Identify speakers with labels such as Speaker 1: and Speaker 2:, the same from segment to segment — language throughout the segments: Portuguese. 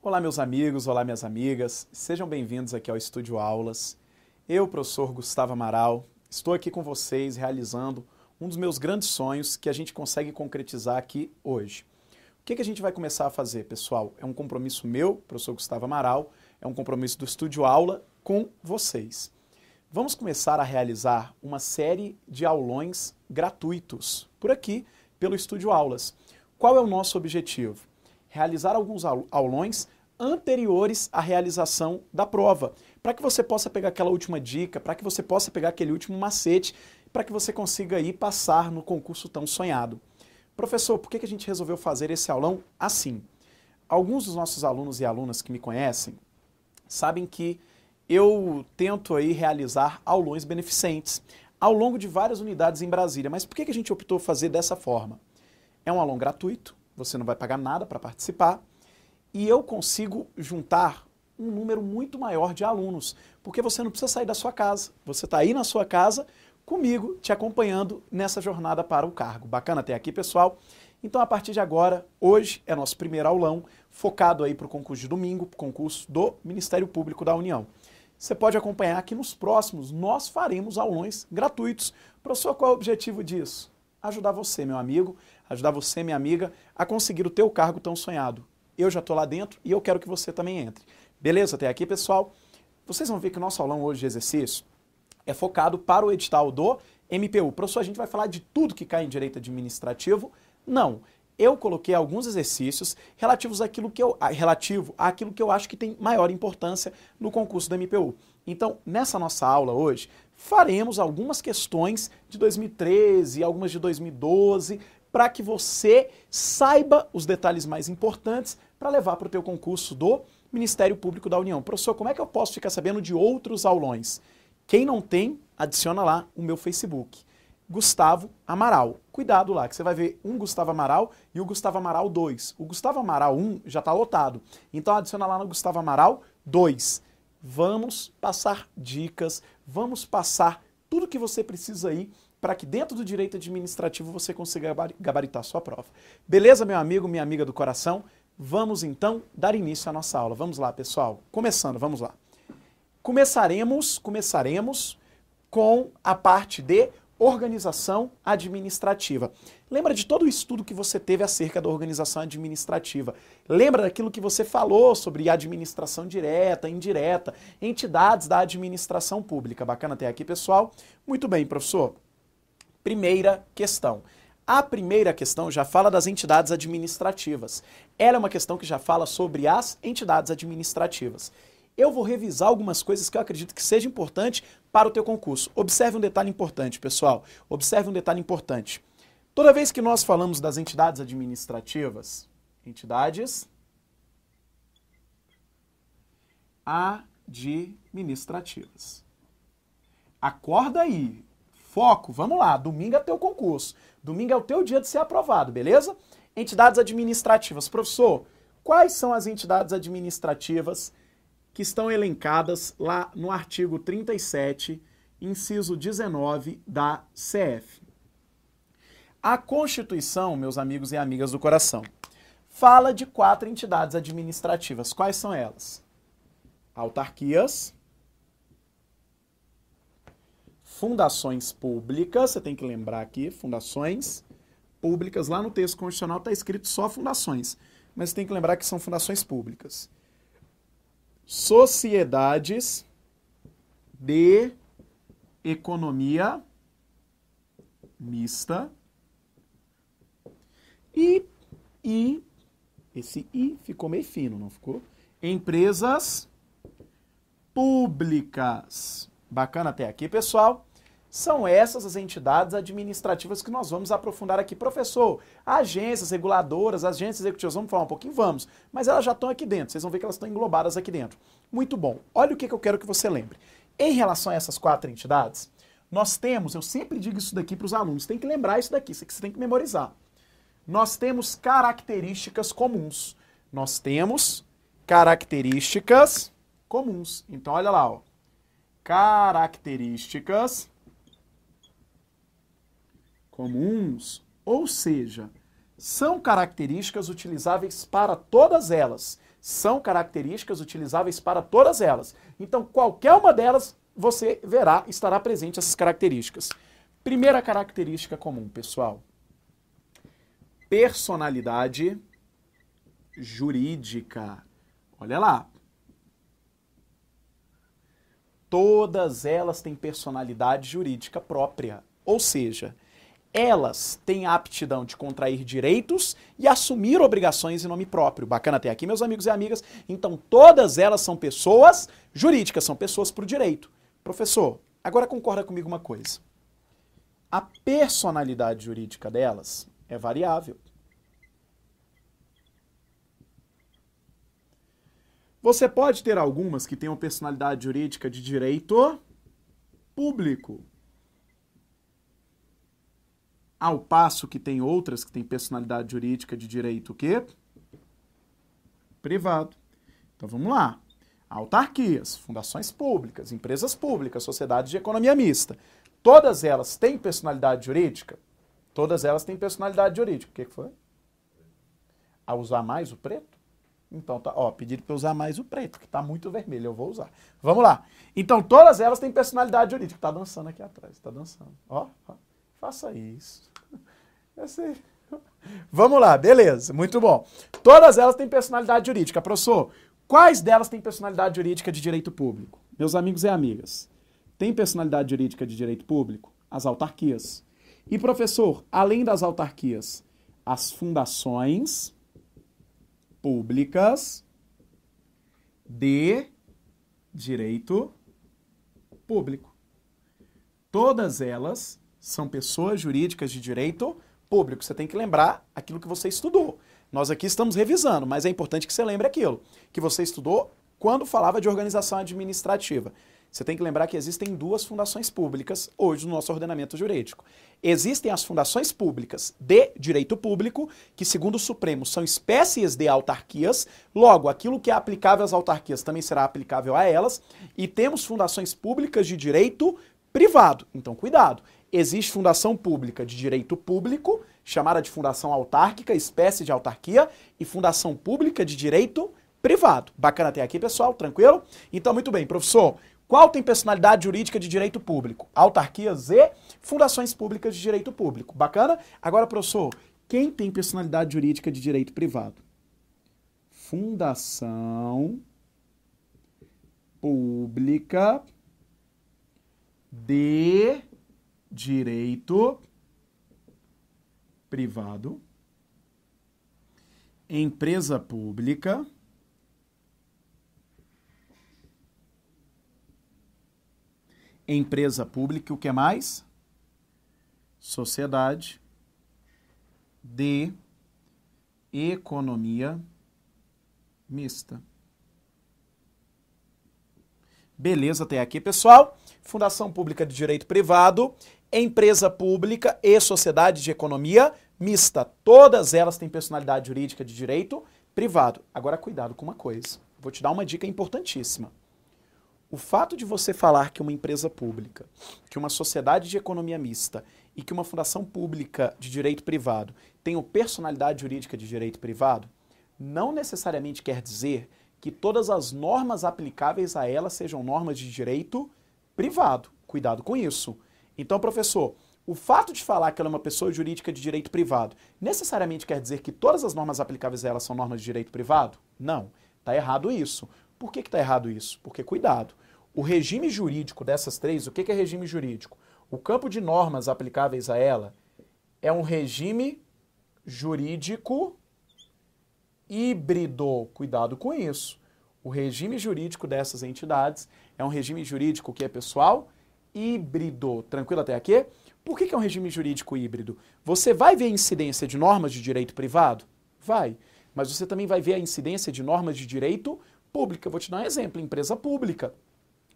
Speaker 1: Olá, meus amigos, olá, minhas amigas, sejam bem-vindos aqui ao Estúdio Aulas. Eu, professor Gustavo Amaral, estou aqui com vocês realizando um dos meus grandes sonhos que a gente consegue concretizar aqui hoje. O que a gente vai começar a fazer, pessoal? É um compromisso meu, professor Gustavo Amaral, é um compromisso do Estúdio Aula com vocês. Vamos começar a realizar uma série de aulões gratuitos por aqui, pelo Estúdio Aulas. Qual é o nosso objetivo? Realizar alguns aulões anteriores à realização da prova, para que você possa pegar aquela última dica, para que você possa pegar aquele último macete, para que você consiga aí passar no concurso tão sonhado. Professor, por que a gente resolveu fazer esse aulão assim? Alguns dos nossos alunos e alunas que me conhecem sabem que eu tento aí realizar aulões beneficentes ao longo de várias unidades em Brasília. Mas por que a gente optou fazer dessa forma? É um aulão gratuito, você não vai pagar nada para participar, e eu consigo juntar um número muito maior de alunos, porque você não precisa sair da sua casa, você está aí na sua casa comigo, te acompanhando nessa jornada para o cargo. Bacana até aqui, pessoal? Então, a partir de agora, hoje é nosso primeiro aulão, focado aí para o concurso de domingo, para o concurso do Ministério Público da União. Você pode acompanhar que nos próximos nós faremos aulões gratuitos. Professor, qual é o objetivo disso? Ajudar você, meu amigo, ajudar você, minha amiga, a conseguir o teu cargo tão sonhado. Eu já estou lá dentro e eu quero que você também entre. Beleza? Até aqui, pessoal? Vocês vão ver que o nosso aulão hoje de exercício é focado para o edital do MPU. Professor, a gente vai falar de tudo que cai em direito administrativo? Não. Eu coloquei alguns exercícios relativos àquilo que eu acho que tem maior importância no concurso do MPU. Então, nessa nossa aula hoje, faremos algumas questões de 2013 e algumas de 2012, para que você saiba os detalhes mais importantes para levar para o teu concurso do Ministério Público da União. Professor, como é que eu posso ficar sabendo de outros aulões? Quem não tem, adiciona lá o meu Facebook. Gustavo Amaral. Cuidado lá, que você vai ver um Gustavo Amaral e o Gustavo Amaral 2. O Gustavo Amaral 1 já está lotado. Então adiciona lá no Gustavo Amaral 2. Vamos passar dicas, vamos passar tudo que você precisa aí para que dentro do direito administrativo você consiga gabaritar a sua prova. Beleza, meu amigo, minha amiga do coração? Vamos então dar início à nossa aula. Vamos lá, pessoal. Começando, vamos lá. Começaremos com a parte de organização administrativa. Lembra de todo o estudo que você teve acerca da organização administrativa. Lembra daquilo que você falou sobre administração direta, indireta, entidades da administração pública. Bacana até aqui, pessoal? Muito bem, professor. Primeira questão. A primeira questão já fala das entidades administrativas. Ela é uma questão que já fala sobre as entidades administrativas. Eu vou revisar algumas coisas que eu acredito que seja importante para o teu concurso. Observe um detalhe importante, pessoal. Observe um detalhe importante. Toda vez que nós falamos das entidades administrativas, acorda aí. Foco, vamos lá. Domingo é teu concurso. Domingo é o teu dia de ser aprovado, beleza? Entidades administrativas. Professor, quais são as entidades administrativas que estão elencadas lá no artigo 37, inciso 19 da CF. A Constituição, meus amigos e amigas do coração, fala de 4 entidades administrativas. Quais são elas? Autarquias, fundações públicas, você tem que lembrar aqui, fundações públicas, lá no texto constitucional está escrito só fundações, mas você tem que lembrar que são fundações públicas. Sociedades de economia mista e esse I ficou meio fino, não ficou? Empresas públicas. Bacana até aqui, pessoal? São essas as entidades administrativas que nós vamos aprofundar aqui. Professor, agências reguladoras, agências executivas, vamos falar um pouquinho? Vamos. Mas elas já estão aqui dentro, vocês vão ver que elas estão englobadas aqui dentro. Muito bom. Olha o que eu quero que você lembre. Em relação a essas 4 entidades, nós temos, eu sempre digo isso daqui para os alunos, tem que lembrar isso daqui, isso aqui você tem que memorizar. Nós temos características comuns. Nós temos características comuns. Então, olha lá, ó. Características comuns, ou seja, são características utilizáveis para todas elas, são características utilizáveis para todas elas. Então, qualquer uma delas, você verá, estará presente essas características. Primeira característica comum, pessoal. Personalidade jurídica. Olha lá. Todas elas têm personalidade jurídica própria. Ou seja, elas têm a aptidão de contrair direitos e assumir obrigações em nome próprio. Bacana até aqui, meus amigos e amigas. Então, todas elas são pessoas jurídicas, são pessoas por direito. Professor, agora concorda comigo uma coisa. A personalidade jurídica delas é variável. Você pode ter algumas que tenham personalidade jurídica de direito público, ao passo que tem outras que têm personalidade jurídica de direito o quê? Privado. Então vamos lá. Autarquias, fundações públicas, empresas públicas, sociedades de economia mista. Todas elas têm personalidade jurídica? Todas elas têm personalidade jurídica. O que foi? A usar mais o preto? Então, tá, ó, pediram para eu usar mais o preto, que tá muito vermelho, eu vou usar. Vamos lá. Então, todas elas têm personalidade jurídica. Tá dançando aqui atrás, tá dançando. Ó, faça isso. Vamos lá, beleza, muito bom. Todas elas têm personalidade jurídica. Professor, quais delas têm personalidade jurídica de direito público? Meus amigos e amigas, tem personalidade jurídica de direito público? As autarquias. E, professor, além das autarquias, as fundações públicas de direito público. Todas elas são pessoas jurídicas de direito público. Você tem que lembrar aquilo que você estudou. Nós aqui estamos revisando, mas é importante que você lembre aquilo que você estudou quando falava de organização administrativa. Você tem que lembrar que existem duas fundações públicas hoje no nosso ordenamento jurídico. Existem as fundações públicas de direito público, que, segundo o Supremo, são espécies de autarquias. Logo, aquilo que é aplicável às autarquias também será aplicável a elas. E temos fundações públicas de direito privado. Então, cuidado. Existe fundação pública de direito público, chamada de fundação autárquica, espécie de autarquia, e fundação pública de direito privado. Bacana até aqui, pessoal? Tranquilo? Então, muito bem, professor. Qual tem personalidade jurídica de direito público? Autarquias e fundações públicas de direito público. Bacana? Agora, professor, quem tem personalidade jurídica de direito privado? Fundação pública de direito privado, empresa pública, o que mais? Sociedade de economia mista. Beleza até aqui, pessoal? Fundação pública de direito privado, empresa pública e sociedade de economia mista. Todas elas têm personalidade jurídica de direito privado. Agora, cuidado com uma coisa. Vou te dar uma dica importantíssima. O fato de você falar que uma empresa pública, que uma sociedade de economia mista e que uma fundação pública de direito privado tenham personalidade jurídica de direito privado, não necessariamente quer dizer que todas as normas aplicáveis a elas sejam normas de direito privado. Cuidado com isso. Então, professor, o fato de falar que ela é uma pessoa jurídica de direito privado necessariamente quer dizer que todas as normas aplicáveis a elas são normas de direito privado? Não. Está errado isso. Por que está errado isso? Porque, cuidado, o regime jurídico dessas três, o que é regime jurídico? O campo de normas aplicáveis a ela é um regime jurídico híbrido. Cuidado com isso. O regime jurídico dessas entidades é um regime jurídico que é, pessoal, híbrido. Tranquilo até aqui? Por que é um regime jurídico híbrido? Você vai ver a incidência de normas de direito privado? Vai. Mas você também vai ver a incidência de normas de direito público. Eu vou te dar um exemplo. Empresa pública.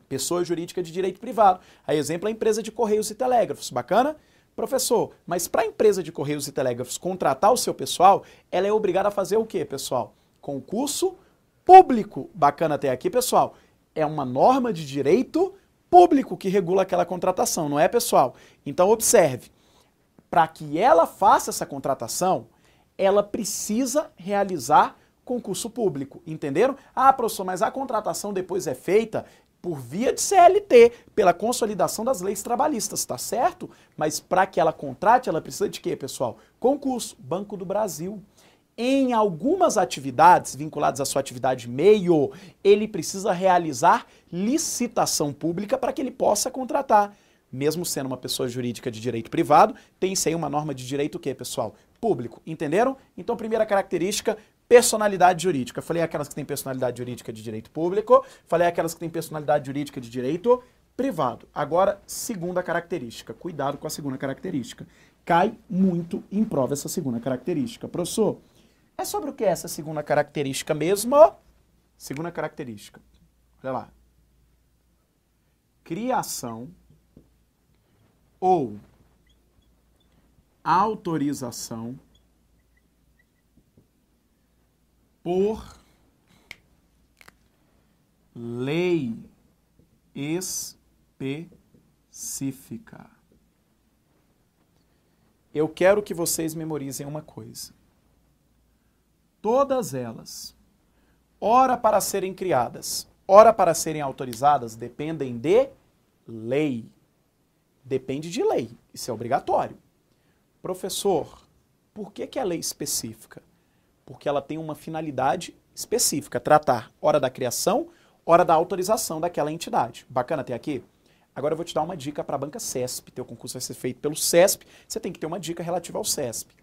Speaker 1: Pessoa jurídica de direito privado. Aí, exemplo, a empresa de Correios e Telégrafos. Bacana? Professor, mas para a empresa de Correios e Telégrafos contratar o seu pessoal, ela é obrigada a fazer o quê, pessoal? Concurso público. Bacana até aqui, pessoal? É uma norma de direito público que regula aquela contratação, não é, pessoal? Então, observe. Para que ela faça essa contratação, ela precisa realizar concurso público, entenderam? Ah, professor, mas a contratação depois é feita por via de CLT, pela consolidação das leis trabalhistas, tá certo? Mas para que ela contrate, ela precisa de quê, pessoal? Concurso, Banco do Brasil. Em algumas atividades vinculadas à sua atividade meio, ele precisa realizar licitação pública para que ele possa contratar. Mesmo sendo uma pessoa jurídica de direito privado, tem-se aí uma norma de direito o quê, pessoal? Público, entenderam? Então, primeira característica, personalidade jurídica. Falei aquelas que têm personalidade jurídica de direito público, falei aquelas que têm personalidade jurídica de direito privado. Agora, segunda característica. Cuidado com a segunda característica. Cai muito em prova essa segunda característica. Professor, é sobre o que é essa segunda característica mesmo? Segunda característica. Olha lá. Criação ou autorização por lei específica. Eu quero que vocês memorizem uma coisa. Todas elas, ora para serem criadas, ora para serem autorizadas, dependem de lei. Depende de lei, isso é obrigatório. Professor, por que é lei específica? Porque ela tem uma finalidade específica, tratar ora da criação, ora da autorização daquela entidade. Bacana até aqui? Agora eu vou te dar uma dica para a banca CESP. Teu concurso vai ser feito pelo CESP, você tem que ter uma dica relativa ao CESP.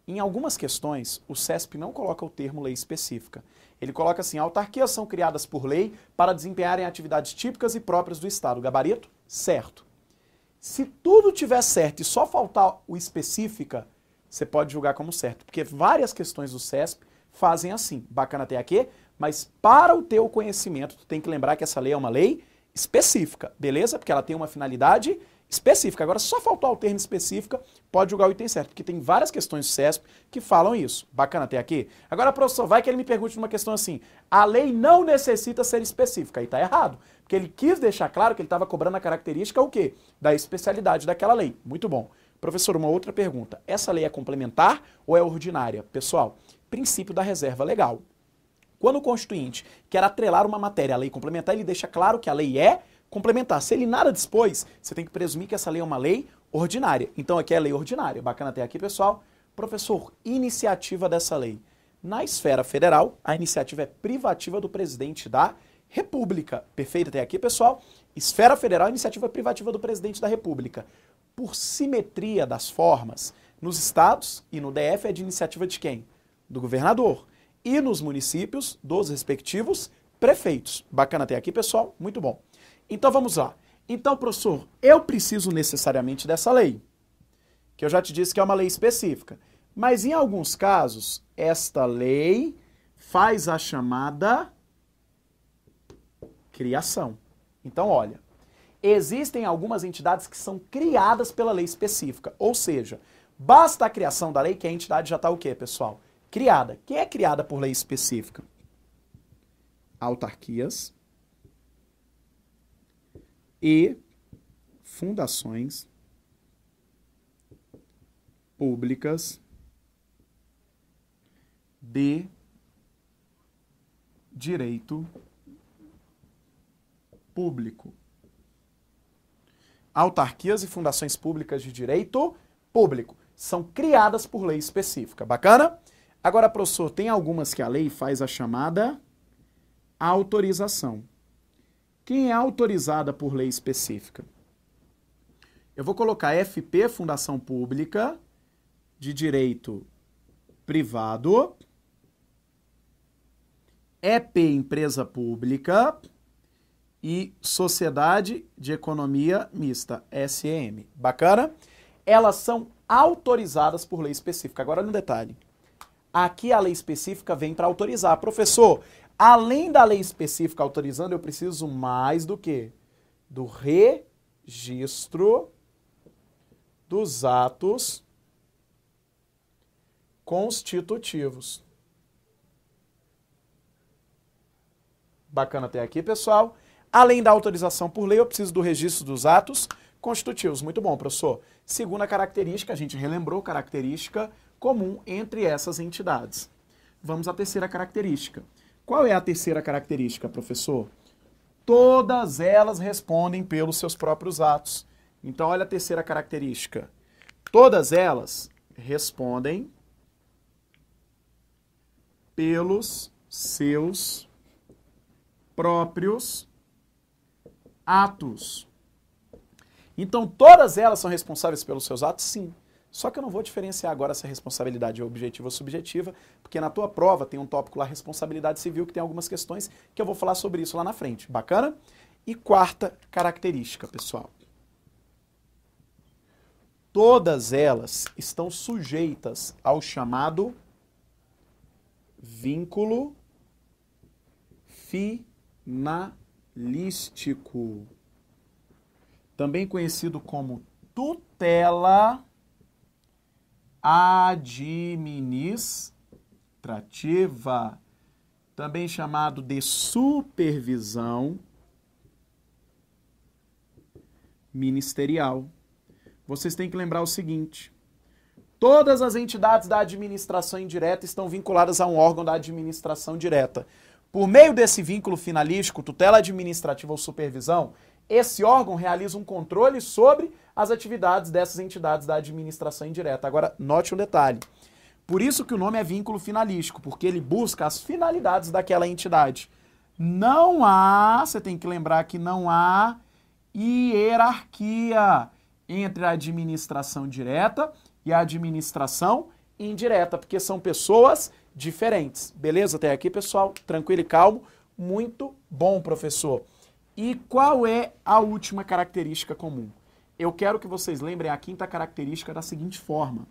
Speaker 1: Em algumas questões, o CESP não coloca o termo lei específica. Ele coloca assim, autarquias são criadas por lei para desempenharem atividades típicas e próprias do Estado. Gabarito? Certo. Se tudo tiver certo e só faltar o específica, você pode julgar como certo, porque várias questões do CESP fazem assim. Bacana até aqui, mas para o teu conhecimento, tu tem que lembrar que essa lei é uma lei específica, beleza? Porque ela tem uma finalidade específica. Agora, se só faltar o termo específica, pode julgar o item certo, porque tem várias questões do CESP que falam isso. Bacana até aqui? Agora, professor, vai que ele me pergunte uma questão assim, a lei não necessita ser específica, aí tá errado. Porque ele quis deixar claro que ele estava cobrando a característica o quê? Da especialidade daquela lei. Muito bom. Professor, uma outra pergunta. Essa lei é complementar ou é ordinária? Pessoal, princípio da reserva legal. Quando o Constituinte quer atrelar uma matéria à lei complementar, ele deixa claro que a lei é complementar. Se ele nada dispôs, você tem que presumir que essa lei é uma lei ordinária. Então aqui é a lei ordinária. Bacana até aqui, pessoal. Professor, iniciativa dessa lei. Na esfera federal, a iniciativa é privativa do presidente da República. Perfeito até aqui, pessoal? Esfera federal, iniciativa privativa do presidente da República. Por simetria das formas, nos estados e no DF é de iniciativa de quem? Do governador. E nos municípios, dos respectivos prefeitos. Bacana até aqui, pessoal? Muito bom. Então vamos lá. Então, professor, eu preciso necessariamente dessa lei, que eu já te disse que é uma lei específica. Mas em alguns casos, esta lei faz a chamada criação. Então, olha, existem algumas entidades que são criadas pela lei específica. Ou seja, basta a criação da lei que a entidade já está o quê, pessoal? Criada. Quem é criada por lei específica? Autarquias e fundações públicas de direito público. Autarquias e fundações públicas de direito público são criadas por lei específica. Bacana? Agora, professor, tem algumas que a lei faz a chamada autorização. Quem é autorizada por lei específica? Eu vou colocar FP, Fundação Pública de Direito Privado, EP, Empresa Pública e Sociedade de Economia Mista, SEM. Bacana? Elas são autorizadas por lei específica. Agora, no detalhe. Aqui a lei específica vem para autorizar. Professor, além da lei específica autorizando, eu preciso mais do quê? Do registro dos atos constitutivos. Bacana até aqui, pessoal. Além da autorização por lei, eu preciso do registro dos atos constitutivos. Muito bom, professor. Segunda característica, a gente relembrou, característica comum entre essas entidades. vamos à terceira característica. Qual é a terceira característica, professor? Todas elas respondem pelos seus próprios atos. Então, olha a terceira característica. Todas elas respondem pelos seus próprios atos. Então, todas elas são responsáveis pelos seus atos? Sim. Só que eu não vou diferenciar agora se a responsabilidade é objetiva ou subjetiva, porque na tua prova tem um tópico lá, responsabilidade civil, que tem algumas questões que eu vou falar sobre isso lá na frente. Bacana? E quarta característica, pessoal. Todas elas estão sujeitas ao chamado vínculo finalístico, também conhecido como tutela administrativa, também chamado de supervisão ministerial. Vocês têm que lembrar o seguinte: todas as entidades da administração indireta estão vinculadas a um órgão da administração direta. Por meio desse vínculo finalístico, tutela administrativa ou supervisão, esse órgão realiza um controle sobre as atividades dessas entidades da administração indireta. Agora, note um detalhe. Por isso que o nome é vínculo finalístico, porque ele busca as finalidades daquela entidade. Não há, você tem que lembrar que não há hierarquia entre a administração direta e a administração indireta, porque são pessoas diferentes. Beleza até aqui, pessoal? Tranquilo e calmo? Muito bom, professor. E qual é a última característica comum? Eu quero que vocês lembrem a quinta característica da seguinte forma.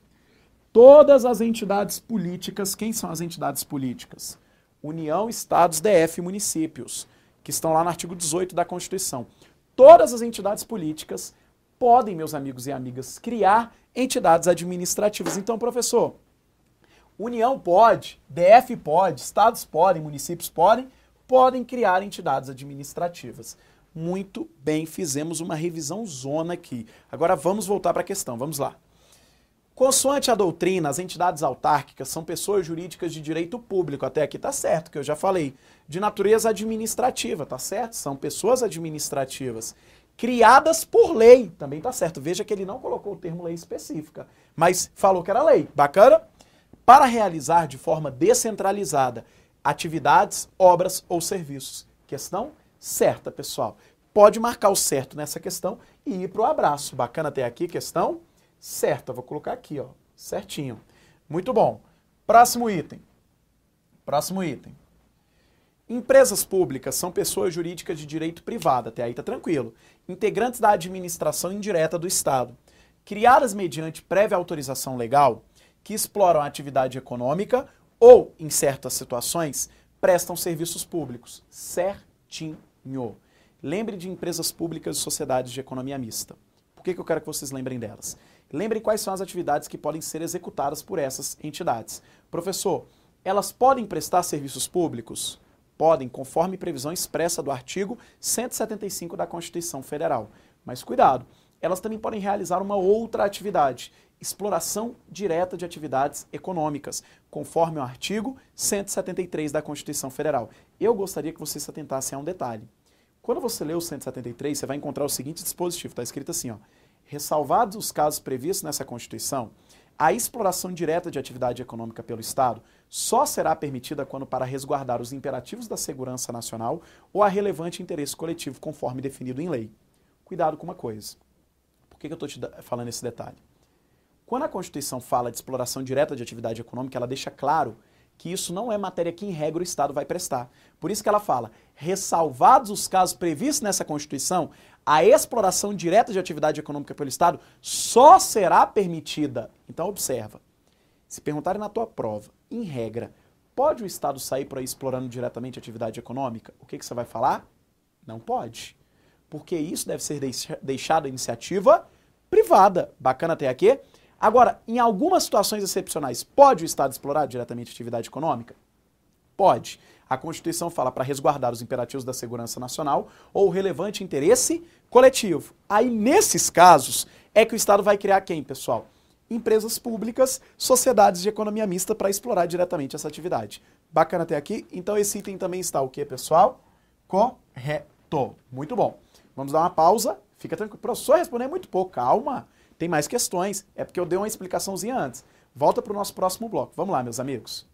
Speaker 1: Todas as entidades políticas, quem são as entidades políticas? União, Estados, DF e municípios, que estão lá no artigo 18 da Constituição. Todas as entidades políticas podem, meus amigos e amigas, criar entidades administrativas. Então, professor, União pode, DF pode, Estados podem, municípios podem criar entidades administrativas. Muito bem, fizemos uma revisão zona aqui. Agora vamos voltar para a questão, vamos lá. Consoante a doutrina, as entidades autárquicas são pessoas jurídicas de direito público, até aqui tá certo, que eu já falei. De natureza administrativa, tá certo? São pessoas administrativas. Criadas por lei, também tá certo. Veja que ele não colocou o termo lei específica, mas falou que era lei. Bacana? Para realizar de forma descentralizada atividades, obras ou serviços. Questão certa, pessoal. Pode marcar o certo nessa questão e ir para o abraço. Bacana até aqui, questão certa. Vou colocar aqui, ó, certinho. Muito bom. Próximo item. Próximo item. Empresas públicas são pessoas jurídicas de direito privado, até aí tá tranquilo. Integrantes da administração indireta do Estado. Criadas mediante prévia autorização legal, que exploram a atividade econômica ou, em certas situações, prestam serviços públicos. Certinho. Lembre de empresas públicas e sociedades de economia mista. Por que eu quero que vocês lembrem delas? Lembrem quais são as atividades que podem ser executadas por essas entidades. Professor, elas podem prestar serviços públicos? Podem, conforme previsão expressa do artigo 175 da Constituição Federal. Mas cuidado, elas também podem realizar uma outra atividade, exploração direta de atividades econômicas, conforme o artigo 173 da Constituição Federal. Eu gostaria que vocês se atentassem a um detalhe. Quando você lê o 173, você vai encontrar o seguinte dispositivo, está escrito assim, ó, ressalvados os casos previstos nessa Constituição, a exploração direta de atividade econômica pelo Estado só será permitida quando para resguardar os imperativos da segurança nacional ou a relevante interesse coletivo, conforme definido em lei. Cuidado com uma coisa. Por que eu estou te falando esse detalhe? Quando a Constituição fala de exploração direta de atividade econômica, ela deixa claro que isso não é matéria que, em regra, o Estado vai prestar. Por isso que ela fala, ressalvados os casos previstos nessa Constituição, a exploração direta de atividade econômica pelo Estado só será permitida. Então, observa. Se perguntarem na tua prova, em regra, pode o Estado sair por aí explorando diretamente a atividade econômica? O que você vai falar? Não pode. Porque isso deve ser deixado à iniciativa privada. Bacana até aqui? Agora, em algumas situações excepcionais, pode o Estado explorar diretamente a atividade econômica? Pode. A Constituição fala para resguardar os imperativos da segurança nacional ou o relevante interesse coletivo. Aí, nesses casos, é que o Estado vai criar quem, pessoal? empresas públicas, sociedades de economia mista para explorar diretamente essa atividade. Bacana até aqui? Então esse item também está o quê, pessoal? Correto. Muito bom. Vamos dar uma pausa. Fica tranquilo. Professor, responder muito pouco. Calma. Tem mais questões. É porque eu dei uma explicaçãozinha antes. Volta para o nosso próximo bloco. Vamos lá, meus amigos.